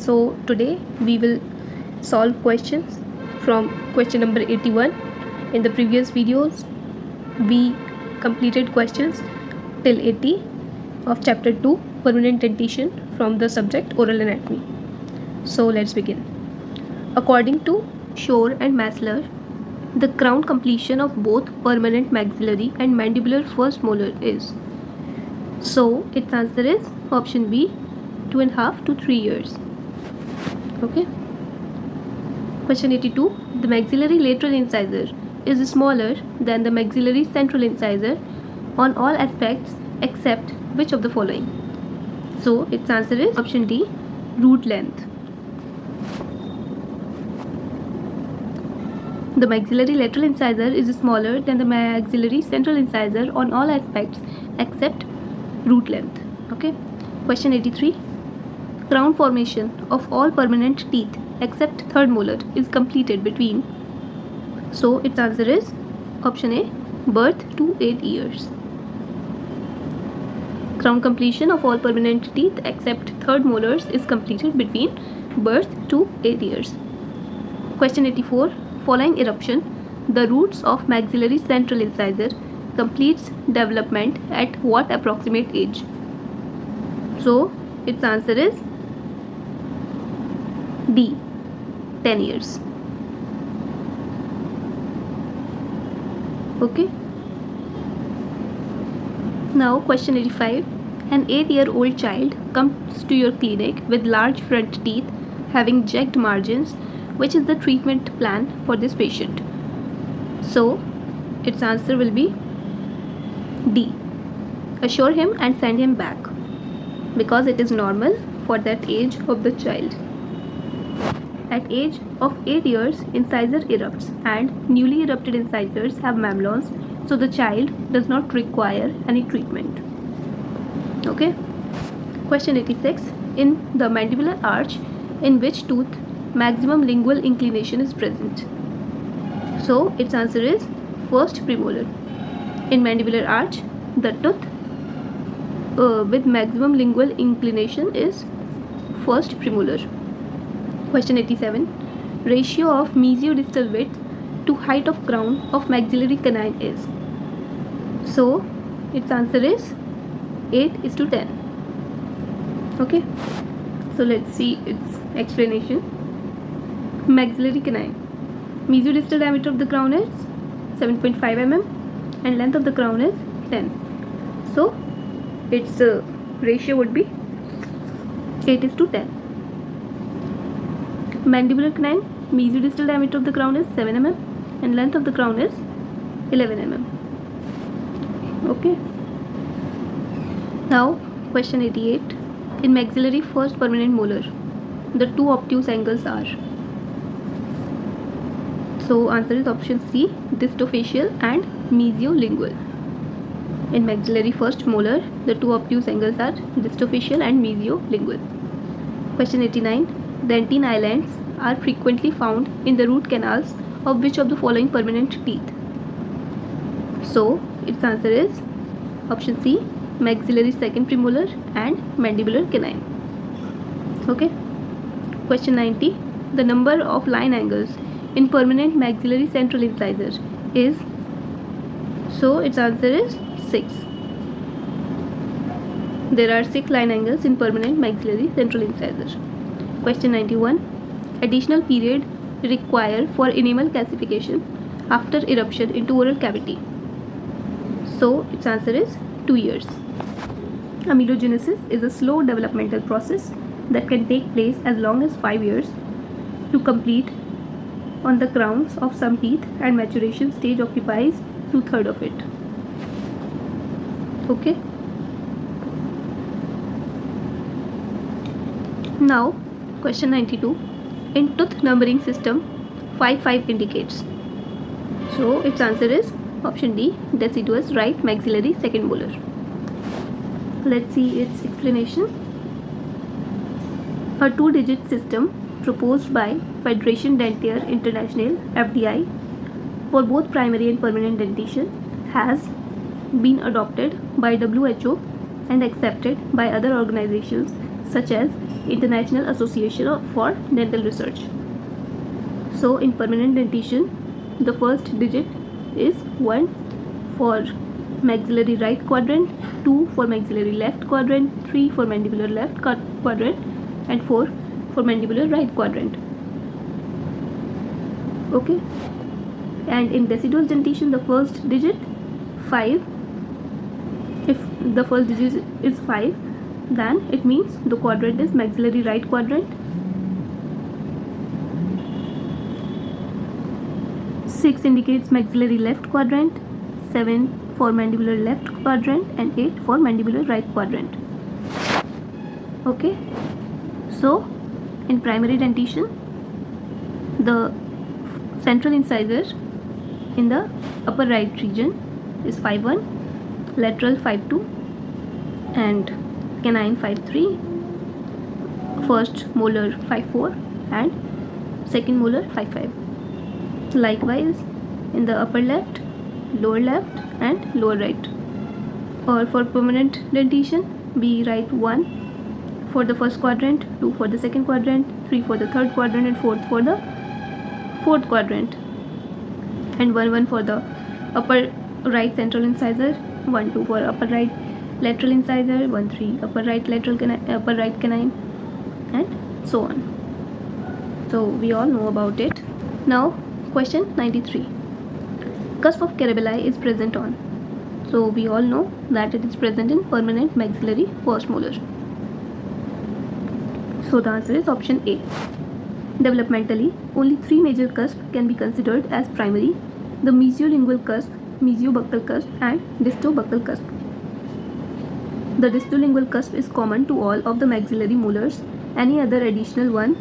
So today we will solve questions from question number 81. In the previous videos we completed questions till 80 of chapter 2 permanent dentition from the subject oral anatomy. So let's begin. According to Shore and Massler, the crown completion of both permanent maxillary and mandibular first molar is. So its answer is option B, 2.5 to 3 years. Okay. Question 82. The maxillary lateral incisor is smaller than the maxillary central incisor on all aspects except which of the following? So its answer is option D, root length. The maxillary lateral incisor is smaller than the maxillary central incisor on all aspects except root length. Okay. Question 83. Crown formation of all permanent teeth except third molar is completed between. So its answer is option A, birth to 8 years. Crown completion of all permanent teeth except third molars is completed between birth to 8 years. Question 84. Following eruption, the roots of maxillary central incisor completes development at what approximate age? So its answer is D, 10 years. Okay. Now question 85. An 8-year-old child comes to your clinic with large front teeth having jagged margins. Which is the treatment plan for this patient? So its answer will be D, assure him and send him back, because it is normal for that age of the child. At age of 8 years, incisor erupts and newly erupted incisors have mamelons, so the child does not require any treatment. Okay. Question 86. In the mandibular arch, in which tooth maximum lingual inclination is present? So its answer is first premolar. In mandibular arch, the tooth with maximum lingual inclination is first premolar. Question 87. Ratio of mesiodistal width to height of crown of maxillary canine is. So its answer is 8:10. Okay. So let's see its explanation. Maxillary canine. Mesiodistal diameter of the crown is 7.5 mm and length of the crown is 10. So its ratio would be 8:10. Mandibular canine. Mesiodistal diameter of the crown is 7 mm and length of the crown is 11 mm. Okay. Now question 88. In maxillary first permanent molar, the two obtuse angles are. So answer is option C, distofacial and mesiolingual. In maxillary first molar, the two obtuse angles are distofacial and mesiolingual. Question 89. Dentine islands are frequently found in the root canals of which of the following permanent teeth? So its answer is option C, maxillary second premolar and mandibular canine. Okay. Question 90. The number of line angles in permanent maxillary central incisor is. So its answer is 6. There are 6 line angles in permanent maxillary central incisor. Question 91. Additional period required for enamel calcification after eruption into oral cavity. So its answer is 2 years. Amelogenesis is a slow developmental process that can take place as long as 5 years to complete on the crowns of some teeth, and maturation stage occupies 2/3 of it. Okay. Now question 92. In tooth numbering system, 5 indicates. So its answer is option D, deciduous right maxillary second molar. Let's see its explanation. A 2-digit system proposed by Federation Dentaire Internationale (FDI) for both primary and permanent dentition has been adopted by WHO and accepted by other organizations such as International Association for Dental Research. So in permanent dentition, the first digit is 1 for maxillary right quadrant, 2 for maxillary left quadrant, 3 for mandibular left quadrant, and 4 for mandibular right quadrant. Okay, and in deciduous dentition, the first digit 5. If the first digit is 5, then it means the quadrant is maxillary right quadrant. 6 indicates maxillary left quadrant, 7 for mandibular left quadrant, and 8 for mandibular right quadrant. Okay, so in primary dentition, the central incisor in the upper right region is 5-1, lateral 5-2, and canine 5-3, first molar 5-4, and second molar 5-5. Likewise in the upper left, lower left, and lower right. Or for permanent dentition, we write 1 for the first quadrant, 2 for the second quadrant, 3 for the third quadrant, and 4 for the fourth quadrant, and 1-1 for the upper right central incisor, 1-2 for upper right lateral incisor, 1-3 upper right lateral upper right canine, and so on. So we all know about it. Now question 93. Cusp of cerebelli is present on. So we all know that it is present in permanent maxillary first molar. So the answer is option A. Developmentally, only 3 major cusps can be considered as primary: the mesiolingual cusp, mesiobuccal cusp, and distobuccal cusp. The distolingual cusp is common to all of the maxillary molars. Any other additional one,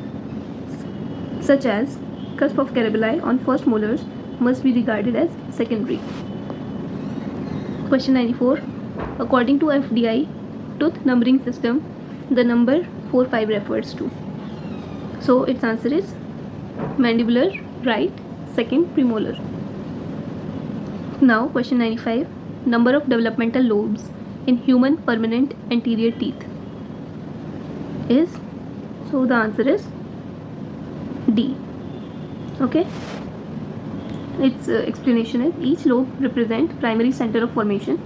such as cusp of cerebelli on first molars, must be regarded as secondary. Question 94. According to FDI tooth numbering system, the number 4-5 refers to. So its answer is mandibular right second premolar. Now question 95. Number of developmental lobes in human permanent anterior teeth is, so the answer is D. Okay, its explanation is each lobe represents primary center of formation.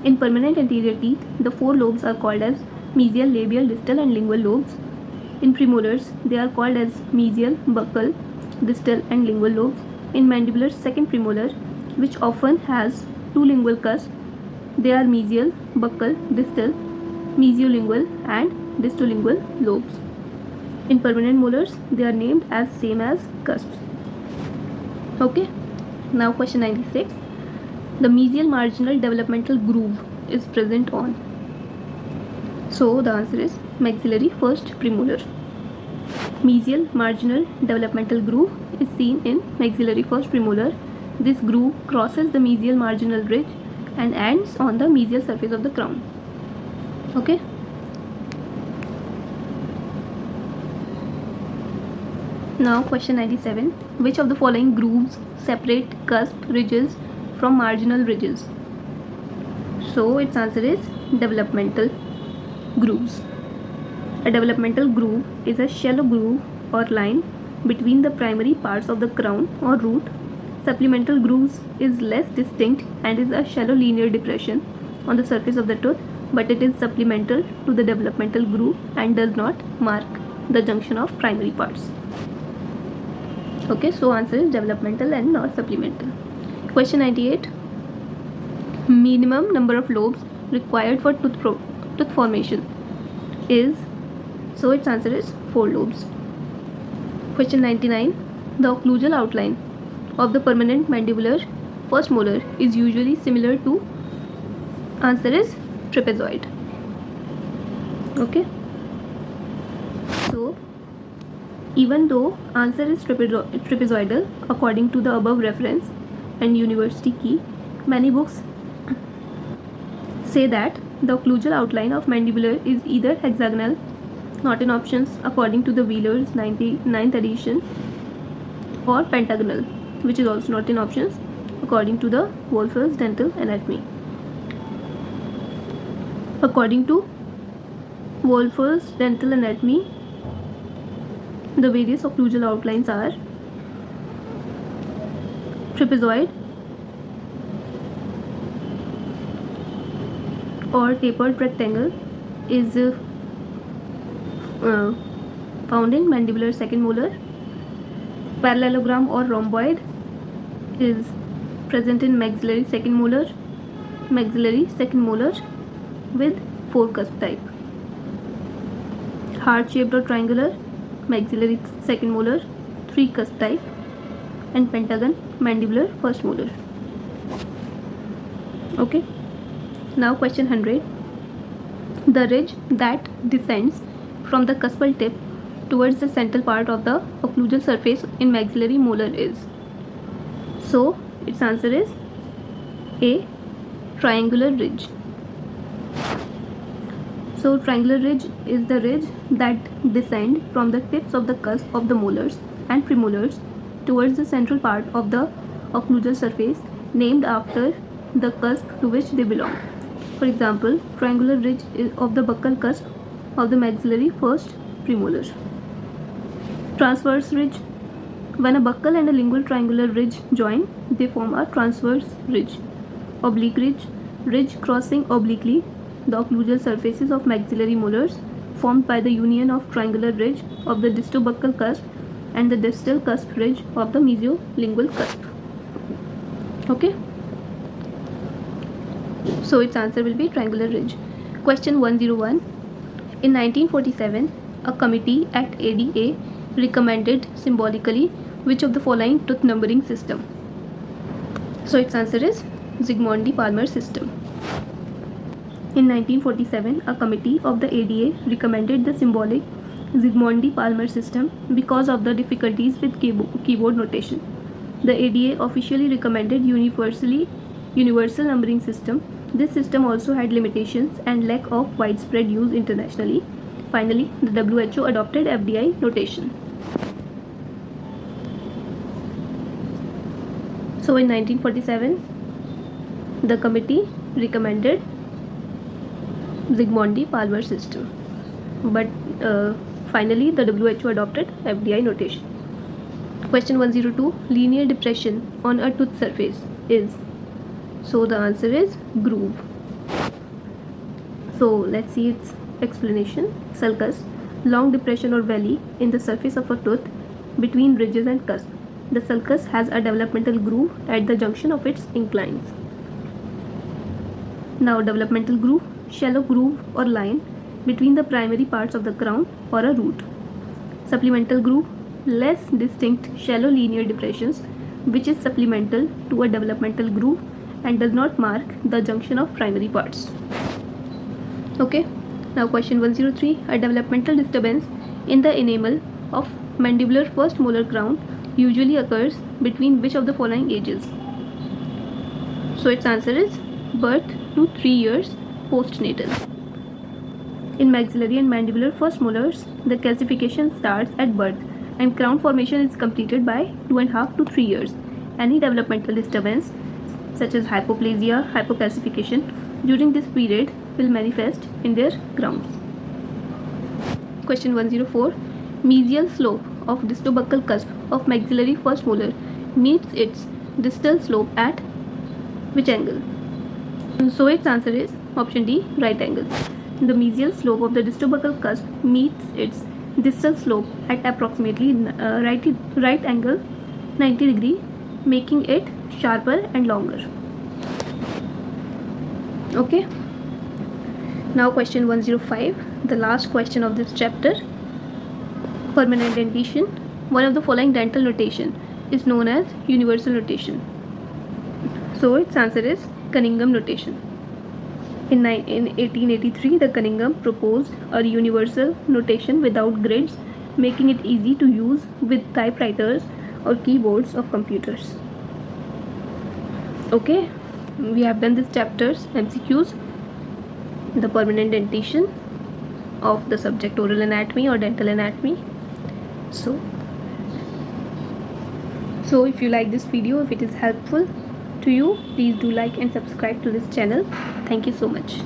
In permanent anterior teeth, the 4 lobes are called as mesial, labial, distal, and lingual lobes. In premolars, they are called as mesial, buccal, distal, and lingual lobes. In mandibular second premolar, which often has 2 lingual cusps, they are mesial, buccal, distal, mesiolingual, and distolingual lobes. In permanent molars, they are named as same as cusps. Okay, now question 96. The mesial marginal developmental groove is present on. So the answer is maxillary first premolar. Mesial marginal developmental groove is seen in maxillary first premolar. This groove crosses the mesial marginal ridge and ends on the mesial surface of the crown. Okay. Now question 97. Which of the following grooves separate cusp ridges from marginal ridges? So its answer is developmental grooves. A developmental groove is a shallow groove or line between the primary parts of the crown or root. Supplemental grooves is less distinct and is a shallow linear depression on the surface of the tooth, but it is supplemental to the developmental groove and does not mark the junction of primary parts. Okay, so answer is developmental and not supplemental. Question 98. Minimum number of lobes required for tooth formation is, so its answer is 4 lobes. Question 99. The occlusal outline of the permanent mandibular first molar is usually similar to, answer is trapezoid. Okay, so even though answer is trapezoidal according to the above reference and university key, many books say that the occlusal outline of mandibular is either hexagonal, not in options according to the Wheeler's 99th edition, or pentagonal, which is also not in options according to the Wolfer's Dental Anatomy. According to Wolfer's dental anatomy. The various occlusal outlines are trapezoid or tapered rectangle is found in mandibular second molar. Parallelogram or rhomboid is present in maxillary second molar with 4 cusp type. Heart shaped or triangular, maxillary second molar, 3 cusp type, and pentagon, mandibular first molar. Okay, now question 100. The ridge that descends from the cuspal tip towards the central part of the occlusal surface in maxillary molar is. So its answer is A, triangular ridge. So triangular ridge is the ridge that descend from the tips of the cusp of the molars and premolars towards the central part of the occlusal surface, named after the cusp to which they belong. For example, triangular ridge of the buccal cusp of the maxillary first premolar. Transverse ridge. When a buccal and a lingual triangular ridge join, they form a transverse ridge. Oblique ridge. Ridge crossing obliquely the occlusal surfaces of maxillary molars, formed by the union of triangular ridge of the distobuccal cusp and the distal cusp ridge of the mesiolingual cusp. Okay. So its answer will be triangular ridge. Question 101. In 1947, a committee at ADA recommended symbolically which of the following tooth numbering system? So its answer is Zsigmondy-Palmer system. In 1947, a committee of the ADA recommended the symbolic Zsigmondy-Palmer system because of the difficulties with keyboard notation. The ADA officially recommended universal numbering system. This system also had limitations and lack of widespread use internationally. Finally, the WHO adopted FDI notation. So in 1947, the committee recommended Zsigmondy-Palmer system, but finally the WHO adopted FDI notation. Question 102. Linear depression on a tooth surface is. So the answer is groove. So let's see its explanation. Sulcus, long depression or valley in the surface of a tooth between ridges and cusp. The sulcus has a developmental groove at the junction of its inclines. Now developmental groove, shallow groove or line between the primary parts of the crown or a root. Supplemental groove, less distinct shallow linear depressions which is supplemental to a developmental groove and does not mark the junction of primary parts. Okay, now question 103. A developmental disturbance in the enamel of mandibular first molar crown usually occurs between which of the following ages? So its answer is birth to 3 years postnatal. In maxillary and mandibular first molars, the calcification starts at birth and crown formation is completed by 2.5 to 3 years. Any developmental disturbance such as hypoplasia, hypocalcification during this period will manifest in their crowns. Question 104. Mesial slope of distobuccal cusp of maxillary first molar meets its distal slope at which angle? So its answer is option D, right angle. The mesial slope of the distobuccal cusp meets its distal slope at approximately right angle 90 degree, making it sharper and longer. Okay. Now question 105, the last question of this chapter. Permanent dentition. One of the following dental notation is known as universal notation. So its answer is Cunningham notation. In 1883, the Cunningham proposed a universal notation without grids, making it easy to use with typewriters or keyboards of computers. Okay, we have done this chapter's MCQs, the permanent dentition of the subject oral anatomy or dental anatomy. So if you like this video, if it is helpful to you, please do like and subscribe to this channel. Thank you so much.